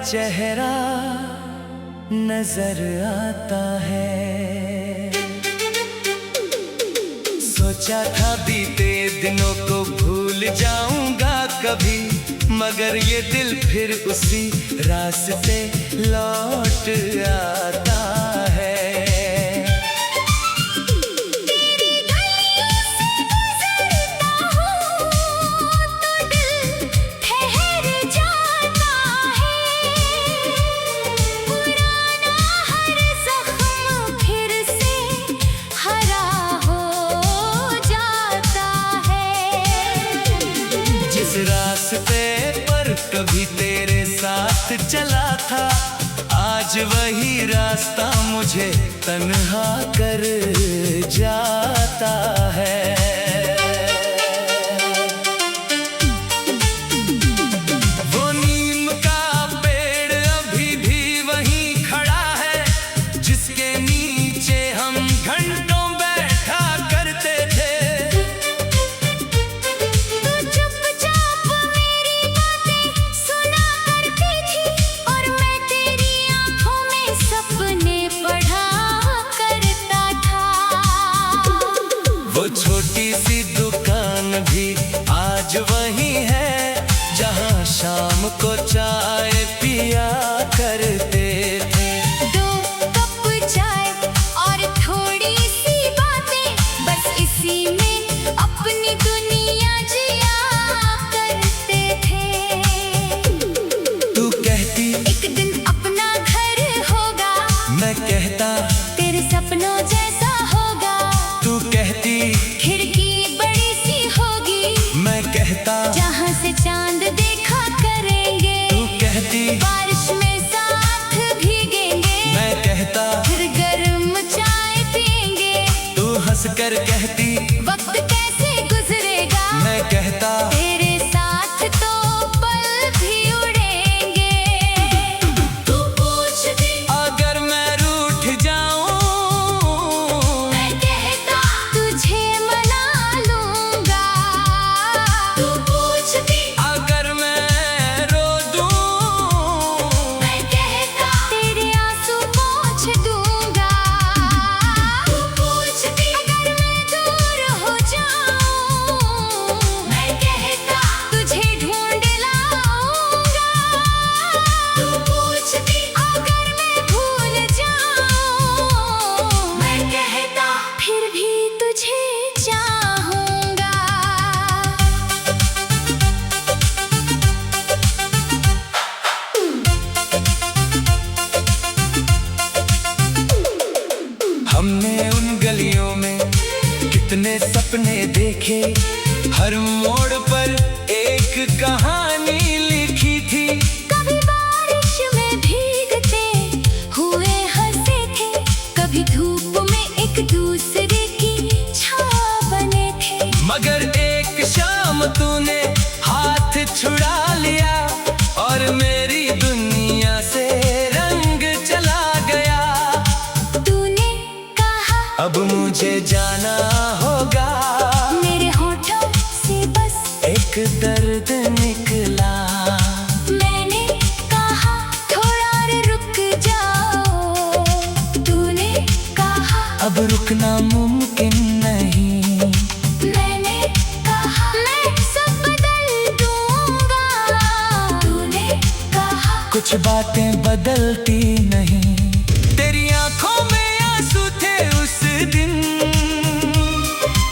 चेहरा नजर आता है। सोचा था बीते दिनों को भूल जाऊंगा कभी, मगर ये दिल फिर उसी रास्ते लौट आता है। रास्ते पर कभी तेरे साथ चला था, आज वही रास्ता मुझे तन्हा कर जाता है। वो नीम का पेड़ अभी भी वहीं खड़ा है, जिसके नीचे हम घंटों बैठा करते थे। वो छोटी सी दुकान भी आज वही है, जहाँ शाम को चाय पिया करते थे। 2 कप चाय और थोड़ी सी बातें, बस इसी में अपनी दुनिया जिया करते थे। तू कहती एक दिन अपना घर होगा, मैं कहता तेरे सपनों जैसा होगा। तू कहती खिड़की बड़ी सी होगी, मैं कहता जहाँ से चांद देखा करेंगे। तू कहती बारिश में साथ भीगेंगे, मैं कहता फिर गर्म चाय पिएंगे। तू हंसकर कहती वक्त कैसे गुजरेगा, मैं कहता तेरे साथ तो पल भी उड़ेंगे। तू पूछती अगर मैं रूठ जाऊं, मैं कहता तुझे मना लूंगा। तू पूछती अगर मैं रो दूं, मैं कहता तेरे आंसू पोंछ दूंगा। तू पूछती अगर मैं दूर हो जाऊं, मैं कहता तुझे ढूंढ लाऊंगा। तू पूछती अगर मैं भूल जाऊं, मैं कहता फिर भी तुझे चाहूंगा। हमने उन गलियों में कितने सपने देखे, हर मोड़ पर एक कहानी लिखी थी। कभी बारिश में भीगते हुए हंसे थे, कभी धूप में एक दूसरे की छाया बने थे। मगर एक शाम तूने हाथ छुड़ा लिया और मेरी दुनिया से रंग चला गया। तूने कहा अब मुझे जाना होगा, मेरे होठों से बस एक दर्द निकला। मैंने कहा थोड़ा और रुक जाओ। तूने कहा अब रुकना मुमकिन नहीं। मैंने कहा मैं सब बदल दूंगा। तूने कहा कुछ बातें बदलती नहीं। तेरी आंखों में आंसू थे उस दिन,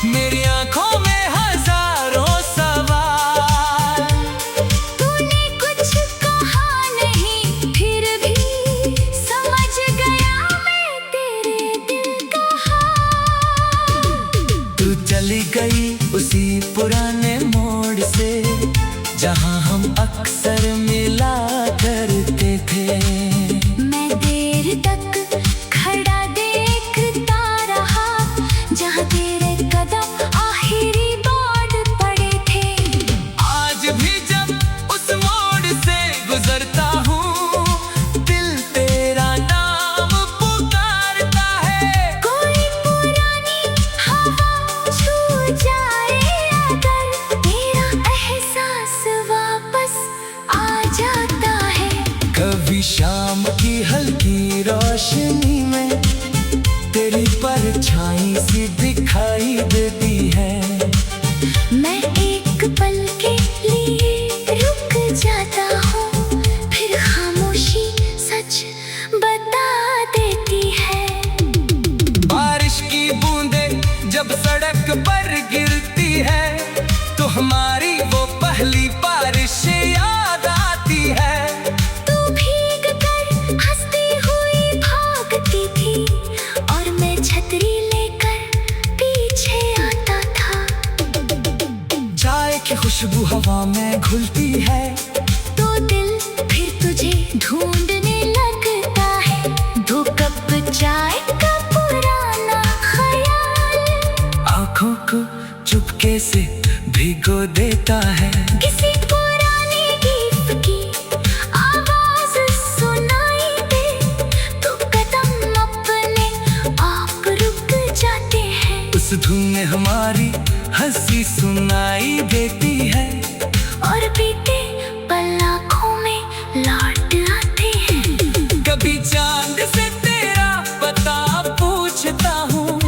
मेरी आंखों में हजारों सवाल। तूने कुछ कहा नहीं, फिर भी समझ गया मैं तेरे दिल का हाल। तू चली गई उसी पुराने मोड़ से, जहां हम अक्सर मिला करते थे। मैं देर तक खड़ा देखता रहा, जहाँ तेरे कदम आखिरी बार पड़े थे। आज भी जब उस मोड़ से गुजरता हूँ, दिल तेरा नाम पुकारता है। कोई पुरानी हवा छू जाए अगर, तेरा एहसास वापस आ जब सड़क पर गिरती है तो हमारी वो पहली बारिश याद आती है। तू भीग कर हंसती हुई भागती थी और मैं छतरी लेकर पीछे आता था। चाय की खुशबू हवा में घुलती है तो दिल फिर तुझे ढूंढने लगता है। दो कप चाय का पुराना ख्याल आँखों को चुपके से भिगो देता है। किसी पुराने गीत की आवाज सुनाई दे तो कदम अपने आप रुक जाते हैं। उस धुन में हमारी हंसी सुनाई देती है और बीते पल आँखों में लौट आते हैं। कभी चांद से तेरा पता पूछता हूँ,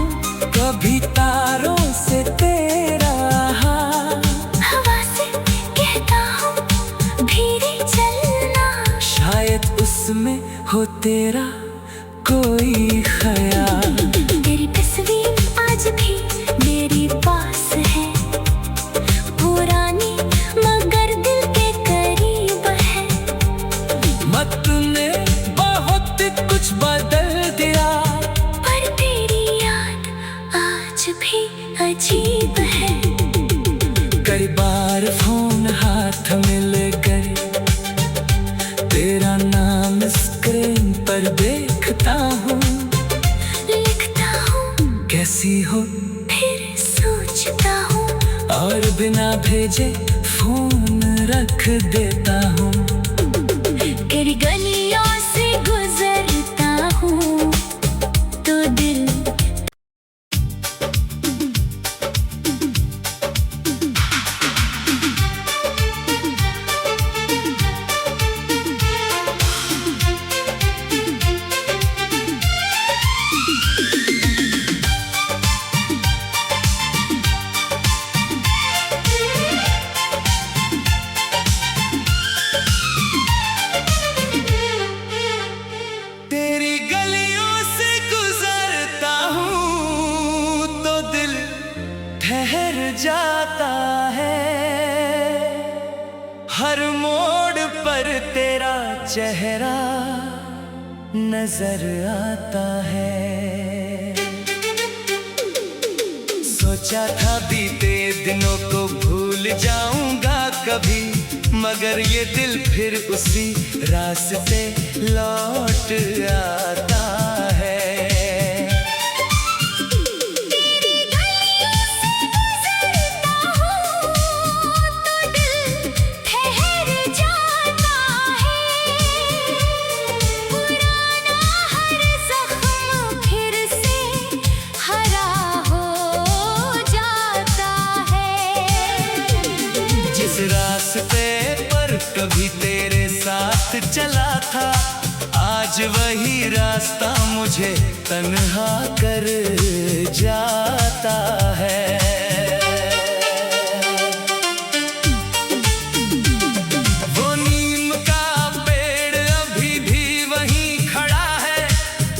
कभी तारों से तेरा हाल। हवा से कहता हूँ धीरे चलना, शायद उसमें हो तेरा कोई ख्याल। तेरी तस्वीर आज भी मेरे पास है, पुरानी मगर दिल के करीब है। वक्त ने बहुत कुछ बदल दिया पर तेरी याद आज भी अजीब है। कई बार फोन हाथ में लेकर तेरा नाम स्क्रीन पर देखता हूँ। लिखता हूँ कैसी हो फिर सोचता हूँ, और बिना भेजे फोन रख देता हूँ। तेरी गलियों से गुजरता हूँ तो दिल तेरी गलियों से गुजरता हूँ तो दिल ठहर जाता है। हर मोड़ पर तेरा चेहरा नजर आता है। सोचा था बीते दिनों को भूल जाऊंगा कभी, मगर ये दिल फिर उसी रास्ते लौट आता है। तेरी गलियों से गुजरता हूँ तो दिल ठहर जाता है। पुराना हर जख्म फिर से हरा हो जाता है। जिस रास्ते पर कभी तेरे साथ चला था, आज वही रास्ता मुझे तन्हा कर जाता है। वो नीम का पेड़ अभी भी वहीं खड़ा है,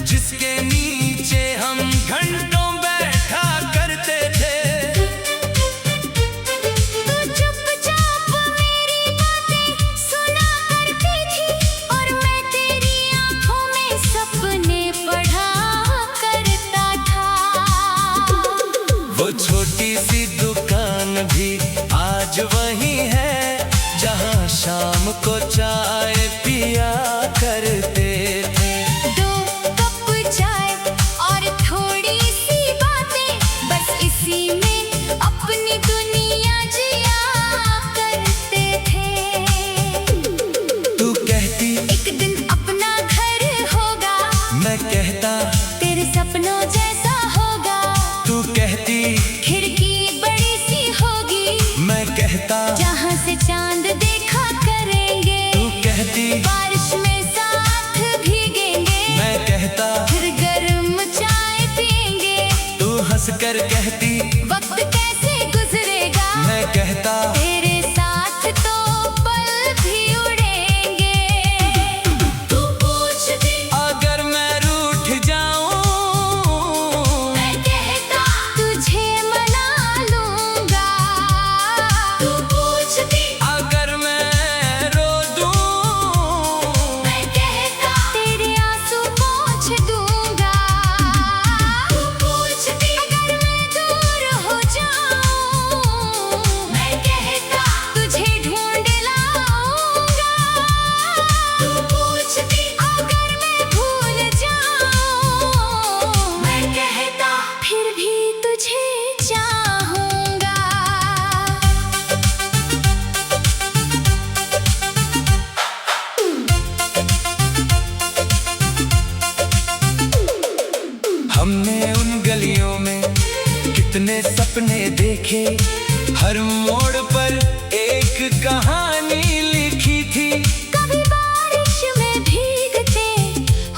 जिसके नीचे हम घंटों बैठा करते थे। तू चुपचाप मेरी बातें सुना करती थी और मैं तेरी आंखों में सपने पढ़ा करता था। वो छोटी सी दुकान भी आज वही है, जहाँ शाम को चाय पिया करते थे। दो कप चाय और थोड़ी सी बातें, बस इसी में अपनी दुनिया जिया करते थे। तू कहती एक दिन अपना घर होगा, मैं कहता तेरे सपनों जैसा होगा। तू कहती खिड़की बड़ी सी होगी, मैं कहता जहाँ से चांद देखा करेंगे। तू कहती बारिश में साथ भीगेंगे, मैं कहता फिर गर्म चाय पिएंगे। तू हंस कर कहती वक्त कैसे गुजरेगा, मैं कहता तेरे साथ तो पल भी उड़ेंगे। तू पूछती अगर मैं रूठ जाऊं, मैं कहता तुझे कितने सपने देखे, हर मोड़ पर एक कहानी लिखी थी। कभी बारिश में भीगते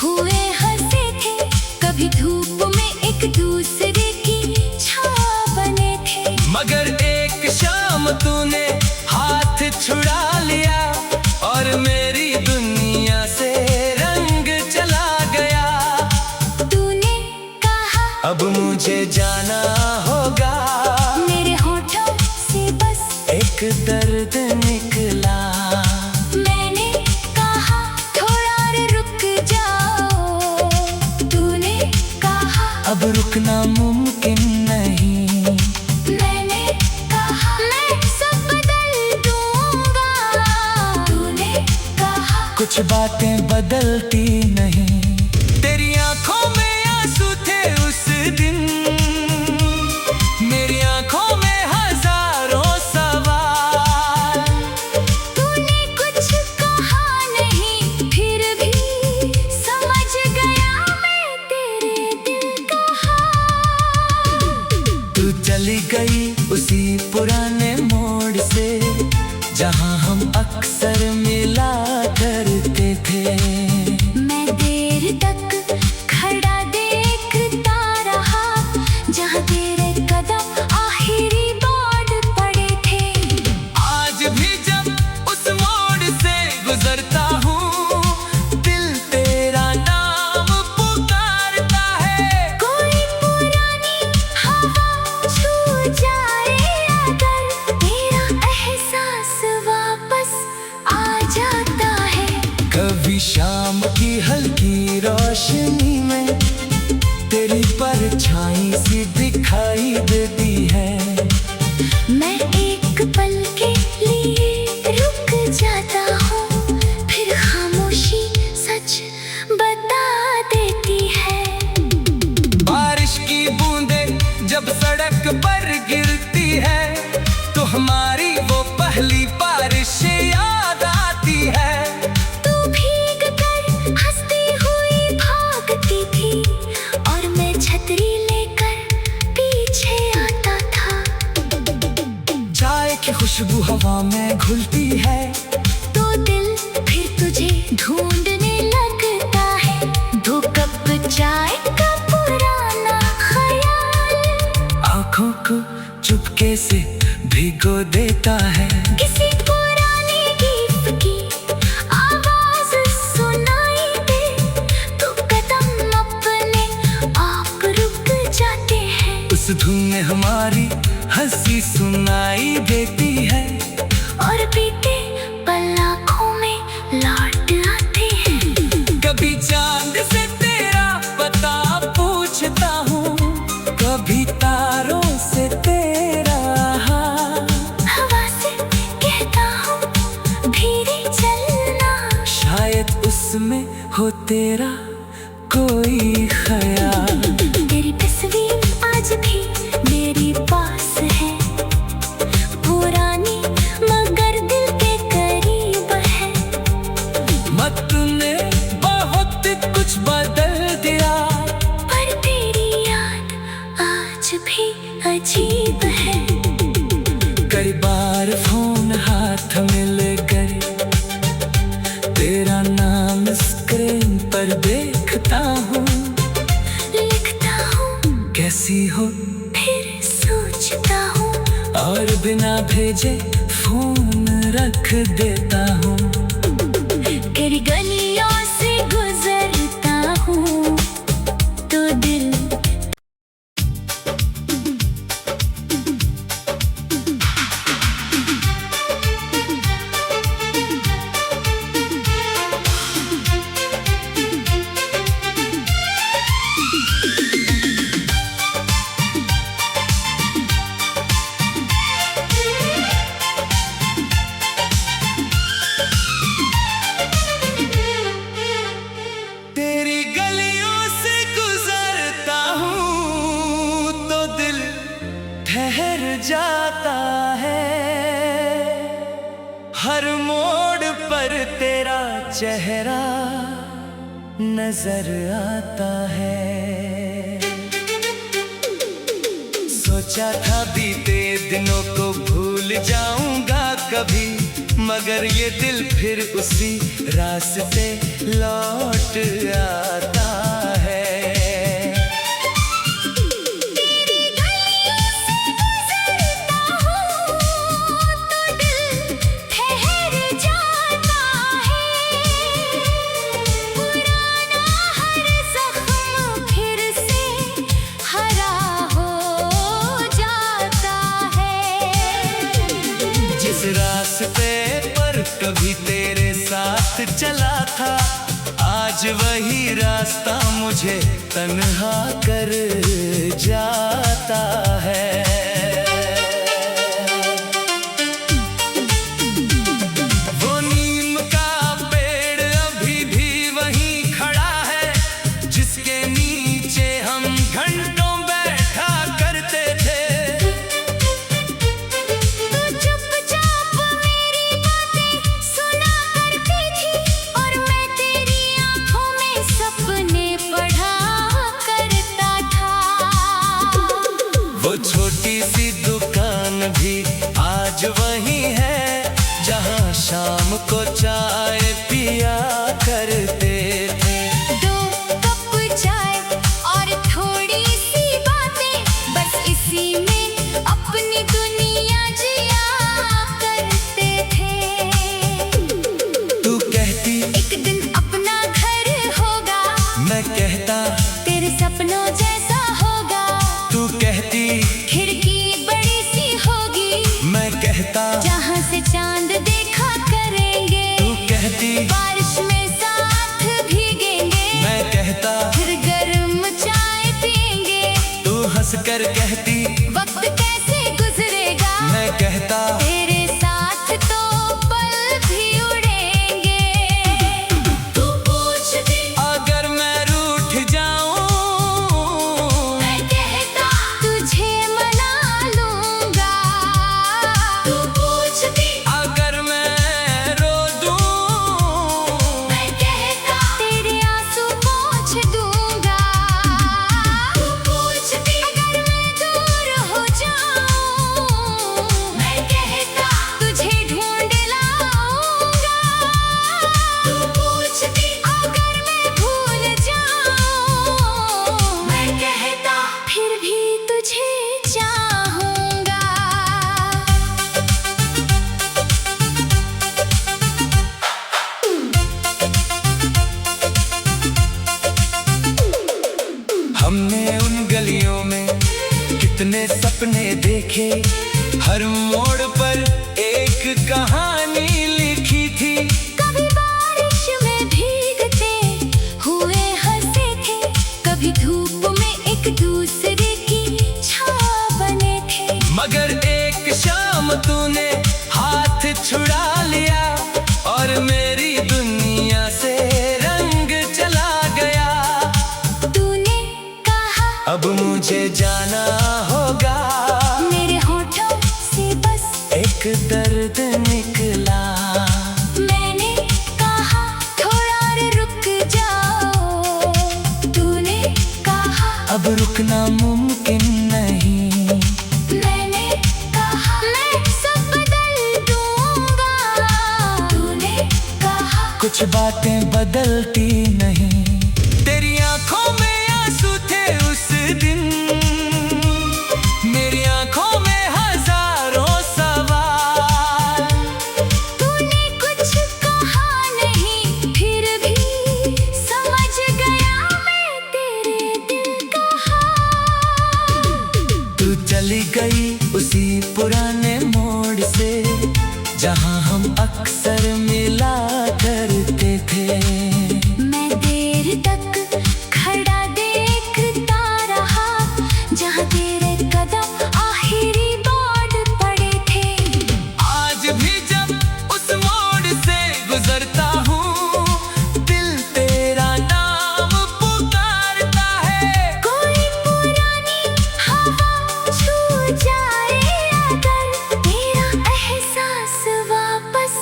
हुए हंसे थे, कभी धूप में एक दूसरे की छाँव बने थे। मगर एक शाम तूने हाथ छुड़ा लिया और मेरी दुनिया से रंग चला गया। तूने कहा अब मुझे जाना होगा, मेरे होठों से बस एक दर्द निकला। मैंने कहा थोड़ा और रुक जाओ, तूने कहा अब रुकना मुमकिन नहीं। मैंने कहा मैं सब बदल दूंगा, तूने कहा कुछ बातें बदलती नहीं। तेरी आंखों में आंसू थे उस दिन, मेरी आंखों में हजारों सवाल। तूने कुछ कहा नहीं, फिर भी समझ गया मैं तेरे दिल का हाल। तू चली गई उसी पुराने मोड़ से, जहां हम अक्सर मिला करते थे। मैं देर तक खड़ा देखता रहा, जहाँ तेरे कदम आखिरी बार पड़े थे। आज भी जब उस मोड़ से गुजरता हूँ, दिल तेरा नाम पुकारता है। कोई पुरानी हवा छू जाए अगर, तेरा एहसास वापस आ जाता है। कभी शाम की हल्की रोशनी में तेरी परछाई सी दिखाई देती है। मैं एक पल के लिए रुक जाता हूँ, फिर खामोशी सच बता देती है। बारिश की बूंदें जब सड़क पर गिरती है, तो हमारी वो पहली बारिश याद आती है। तू भीग कर हंसती हुई भागती थी, और मैं छतरी लेकर पीछे आता था। चाय की खुशबू हवा में घुलती है, तो दिल फिर तुझे ढूंढने लगता है। दो कप चाय का पुराना ख्याल आंखों को चुपके से भिगो देता है। किसी पुरानी गीत की आवाज सुनाई दे, तो कदम अपने आप रुक जाते हैं। उस धुन में हमारी हंसी सुनाई देती है, और बीते पल आँखों में लौट आते हैं। कभी चांद से तेरा पता पूछता हूँ, कभी तारों से तेरा हाल। हवा से कहता हूँ धीरे चलना, शायद उसमें हो तेरा कोई ख्याल। तेरी तस्वीर आज भी मेरे पास है, पुरानी मगर दिल के करीब है। मत तूने बहुत कुछ बदल दिया, पर तेरी याद आज भी अजीब है। कई बार फोन हाथ मिल गए, तेरा नाम स्क्रीन पर देखता हूँ। लिखता हूँ कैसी हो, फिर सोचता हूँ, और बिना भेजे फोन रख देता हूँ। तेरी गलियों से गुजरता हूँ, तो दिल जाता है। हर मोड़ पर तेरा चेहरा नजर आता है। सोचा था बीते दिनों को भूल जाऊंगा कभी, मगर ये दिल फिर उसी रास्ते लौट आता है। तेरी गलियों से गुजरता हूँ तो दिल ठहर जाता है। पुराना हर जख्म फिर से हरा हो जाता है। जिस रास्ते पर कभी तेरे साथ चला था, आज वही रास्ता मुझे तन्हा कर जाता है। वो नीम का पेड़ अभी भी वहीं खड़ा है, जिसके नीचे हम घंटों बैठा करते थे। तू चुपचाप मेरी बातें सुना करती थी और मैं तेरी आंखों में सपने पढ़ा करता था। वो छोटी सी दुकान भी आज वही है, जहाँ शाम को चाय पिया करते थे। 2 कप चाय और थोड़ी सी बातें, बस इसी में अपनी दुनिया जिया करते थे। तू कहती एक दिन अपना घर होगा, मैं कहता तेरे सपनों जैसा होगा। तू कहती खिड़की बड़ी सी होगी, मैं कहता जहाँ से चांद देखा करेंगे। तू कहती बारिश में साथ भीगेंगे, मैं कहता फिर गर्म चाय पिएंगे। तू हंस कर कहती वक्त कैसे गुजरेगा, मैं कहता तेरे साथ तो पल भी उड़ेंगे। तू पूछती अगर मैं रूठ जाऊं, मैं कहता तुझे मना लूंगा। तू पूछती अगर मैं रो दूं, मैं कहता तेरे आंसू पोंछ दूंगा। तू पूछती अगर मैं दूर हो जाऊं, मैं कहता तुझे ढूंढ लाऊंगा। तू पूछती अगर मैं भूल जाऊं, मैं कहता फिर भी तुझे चाहूंगा। हमने उन गलियों में कितने सपने देखे, हर मोड़ पर एक कहानी लिखी थी। कभी बारिश में भीगते हुए हंसे थे, कभी धूप में एक दूसरे की छाया बने थे। मगर एक शाम तूने हाथ छुड़ा लिया और मेरी दुनिया से रंग चला गया। तूने कहा अब मुझे जाना होगा, मेरे होठों से बस एक दर्द निकला। मैंने कहा थोड़ा और रुक जाओ। तूने कहा अब रुकना मुमकिन नहीं, मैंने कहा मैं सब बदल दूंगा। तूने कहा कुछ बातें बदलती नहीं। तेरी आंखों में आंसू थे उस दिन, मेरी आंखों में हजारों सवाल। तूने कुछ कहा नहीं, फिर भी समझ गया मैं तेरे दिल का हाल। तू चली गई उसी पुराने मोड़ से, जहाँ हम अक्सर मिला करते थे। मैं देर तक खड़ा देखता रहा, जहाँ तेरे कदम आखिरी बार पड़े थे। आज भी जब उस मोड़ से गुजरता हूँ, दिल तेरा नाम पुकारता है। कोई पुरानी हवा छू जाए अगर, तेरा एहसास वापस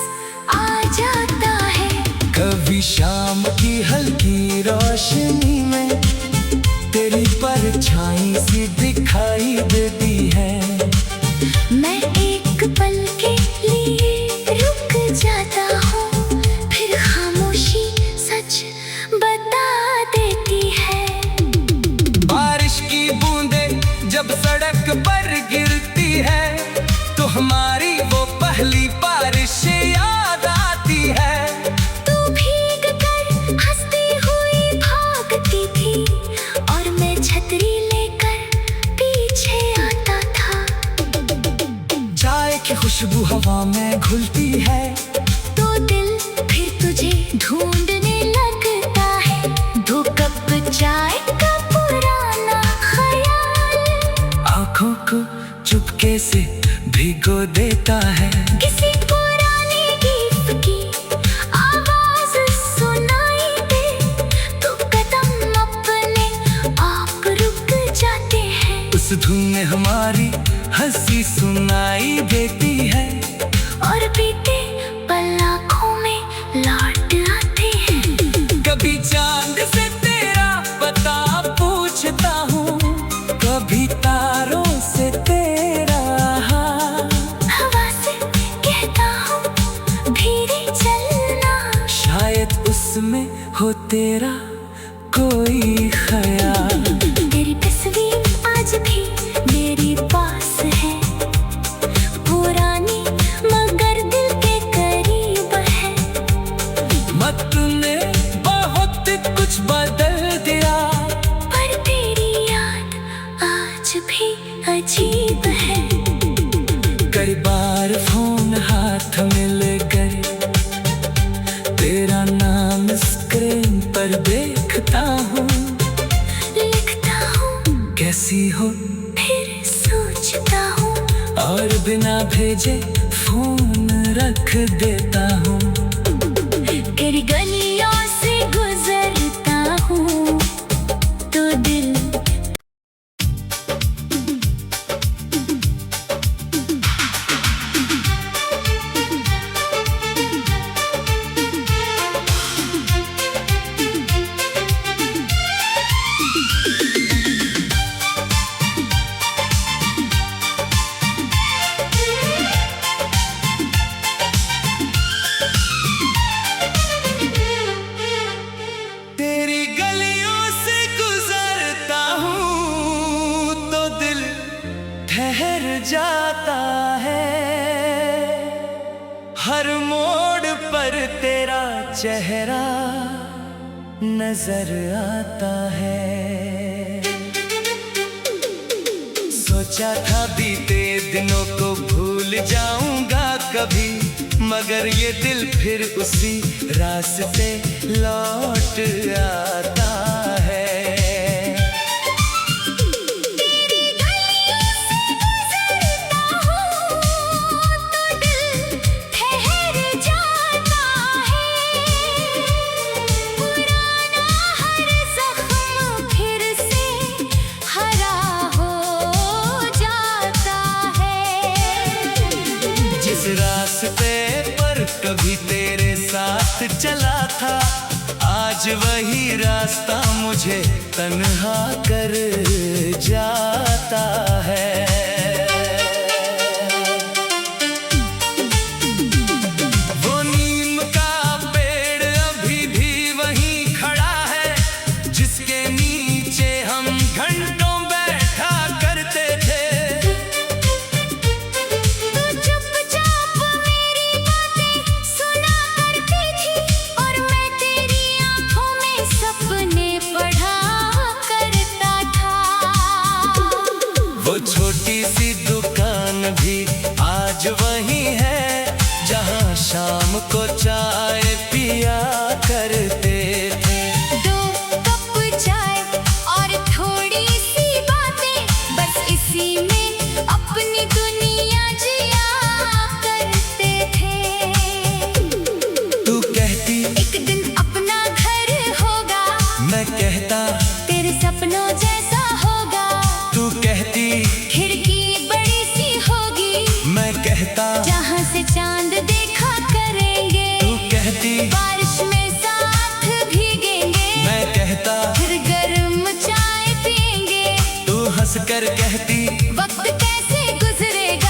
आ जाता है। कभी शाम की हल्की रोशनी में तेरी परछाई सी दिखाई देती है। सड़क पर गिरती है तो हमारी वो पहली बारिश याद आती है। तू भीग कर हंसती हुई भागती थी और मैं छतरी लेकर पीछे आता था। चाय की खुशबू हवा में घुलती है तो दिल फिर तुझे ढूंढने लगता है। दो कप चाय का पुराना ख्याल आंखों को चुपके से भिगो देता है। किसी पुराने गीत की आवाज सुनाई दे तो कदम अपने आप रुक जाते हैं। उस धुन में हमारी हंसी सुनाई देती है और बीते पल आँखों में लौट आते हैं। कभी चांद से तेरा पता पूछता हूँ, कभी तारों से तेरा हाल। हवा से कहता हूँ धीरे चलना, शायद उसमें हो तेरा कोई ख्याल। तेरी तस्वीर आज भी मेरे पास है, पुरानी मगर दिल के करीब है। मत ने बहुत कुछ बदल दिया पर तेरी याद आज भी अजीब है। कई बार फोन हाथ मिल गए, तेरा नाम स्क्रीन पर देखता हूँ। लिखता हूँ कैसी हो फिर सोचता हूँ, और बिना भेजे फोन रख देता हूँ। तेरी गलियों से गुजरता हूँ तो दिल तेरी गलियों से गुजरता हूँ तो दिल ठहर जाता है। हर मोड़ पर तेरा चेहरा नजर आता है। सोचा था बीते दिनों को भूल जाऊंगा कभी, मगर ये दिल फिर उसी रास्ते लौट आता है। तेरी गलियों से गुजरता हूँ तो दिल ठहर जाता है। पुराना हर जख्म फिर से हरा हो जाता है। जिस रास्ते पर कभी तेरे साथ चला था, आज वही रास्ता मुझे तन्हा कर जाता है। वो नीम का पेड़ अभी भी वहीं खड़ा है, जिसके नीचे हम घंटों बैठा करते थे। तू चुपचाप मेरी बातें सुना करती थी और मैं तेरी आँखों में सपने पढ़ा करता था। वो छोटी सी दुकान भी आज वही है, जहाँ शाम को चाय पिया करते थे। दो कप चाय और थोड़ी सी बातें, बस इसी में अपनी दुनिया जिया करते थे। तू कहती एक दिन अपना घर होगा, मैं कहता तेरे सपनों जैसा होगा। तू कहती खिड़की बड़ी सी होगी, मैं कहता जहाँ से चांद देखा करेंगे। तू कहती बारिश में साथ भीगेंगे, मैं कहता फिर गर्म चाय पिएंगे। तू हंस कर कहती वक्त कैसे गुजरेगा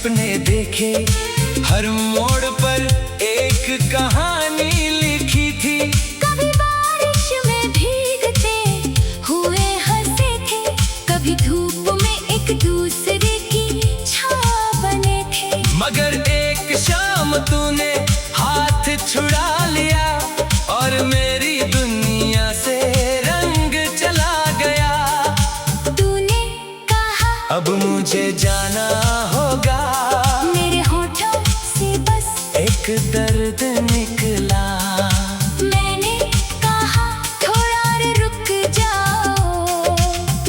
सपने देखे, हर मोड़ पर एक कहानी लिखी थी। कभी बारिश में भीगते हुए हंसे थे, कभी धूप में एक दूसरे की छाया बने थे। मगर एक शाम तूने हाथ छुड़ा लिया और मेरी दुनिया से रंग चला गया। तूने कहा अब मुझे जाना होगा, मेरे होठों से बस एक दर्द निकला। मैंने कहा थोड़ा और रुक जाओ,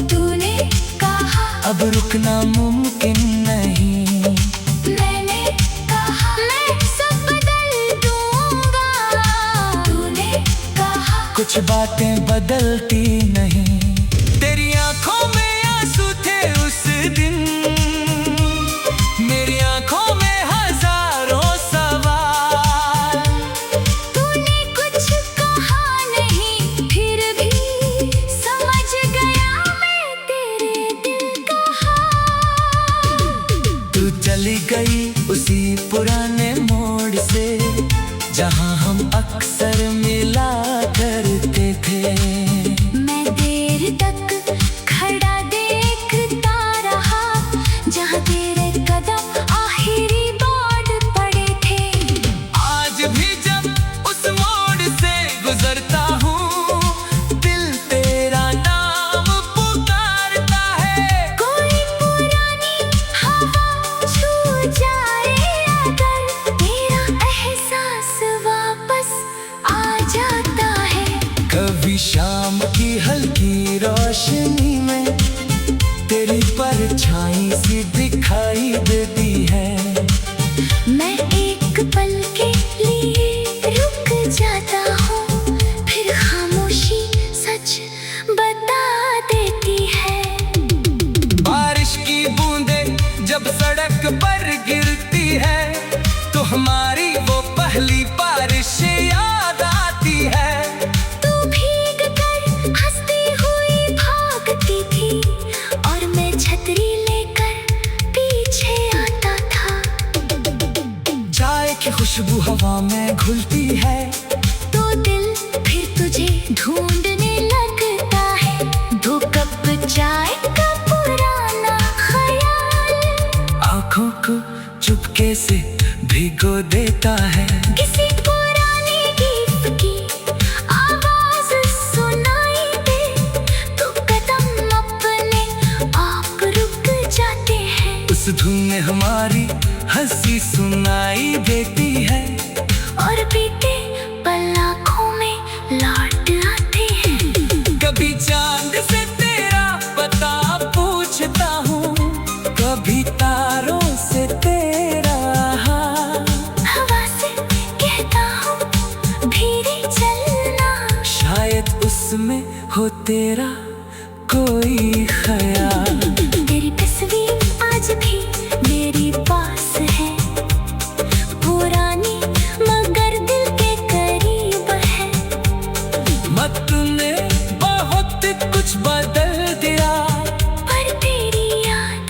तूने कहा अब रुकना मुमकिन नहीं। मैंने कहा मैं सब बदल दूंगा, तूने कहा कुछ बातें बदलती नहीं। तेरी आंखों में आंसू थे उस दिन, मेरी आंखों में हजारों सवाल। तूने कुछ कहा नहीं, फिर भी समझ गया मैं तेरे दिल का हाल। तू चली गई उसी पुराने मोड़ से, जहां हम अक्सर मिला करते थे। मैं देर तक खड़ा देखता रहा, जहाँ तेरे कदम आखिरी बार पड़े थे। आज भी जब उस मोड़ से गुजरता हूँ, दिल तेरा नाम पुकारता है। कोई पुरानी हवा छू जाए अगर, तेरा एहसास वापस आ जाता है। कभी शाम की हल्की रोशनी में तेरी परछाई सी दिखाई देती है। मैं एक पल के लिए रुक जाता हूँ, फिर खामोशी सच बता देती है। बारिश की बूंदें जब सड़क पर गिरती है, तो हमारी वो पहली बारिश याद आती है। तू भीग कर हंसती हुई भागती थी, और मैं छतरी लेकर पीछे आता था। चाय की खुशबू हवा में घुलती है, तो दिल फिर तुझे ढूंढने लगता है। दो कप चाय का पुराना ख्याल आंखों को चुपके से भिगो देता है। किसी पुरानी गीत की आवाज सुनाई दे, तो कदम अपने आप रुक जाते हैं। उस धुन में हमारी हंसी सुनाई देती है, और बीते पल आँखों में लौट आते हैं। कभी चांद से तेरा पता पूछता हूँ, कभी तारों से तेरा हाल। हवा से कहता हूँ धीरे चलना, शायद उसमें हो तेरा कोई ख्याल। तेरी तस्वीर आज भी मेरी पास है, पुरानी मगर दिल के करीब है। मत ने बहुत कुछ बदल दिया, पर तेरी याद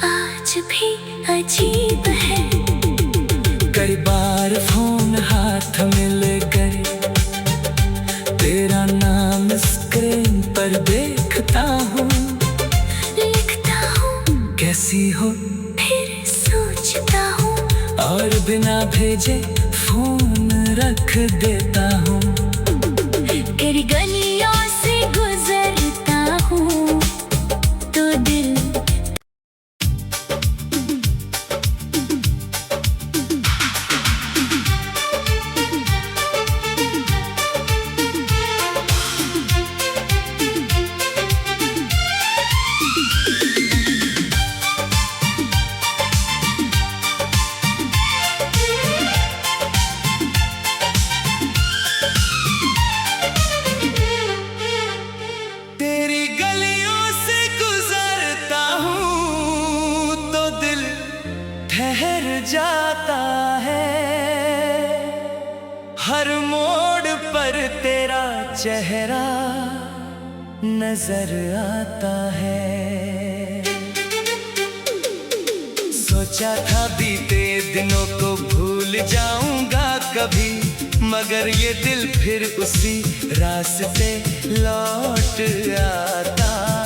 आज भी अजीब है। कई बार फोन हाथ में लेकर तेरा नाम स्क्रीन पर देखता हूँ। लिखता हूँ कैसी हो, फिर सोचता हूँ, और बिना भेजे फोन रख देता हूँ। तेरी गलियों से गुजरता हूँ, तो दिल जाता है। हर मोड़ पर तेरा चेहरा नजर आता है। सोच सोचा था बीते दिनों को भूल जाऊंगा कभी, मगर ये दिल फिर उसी रास्ते लौट आता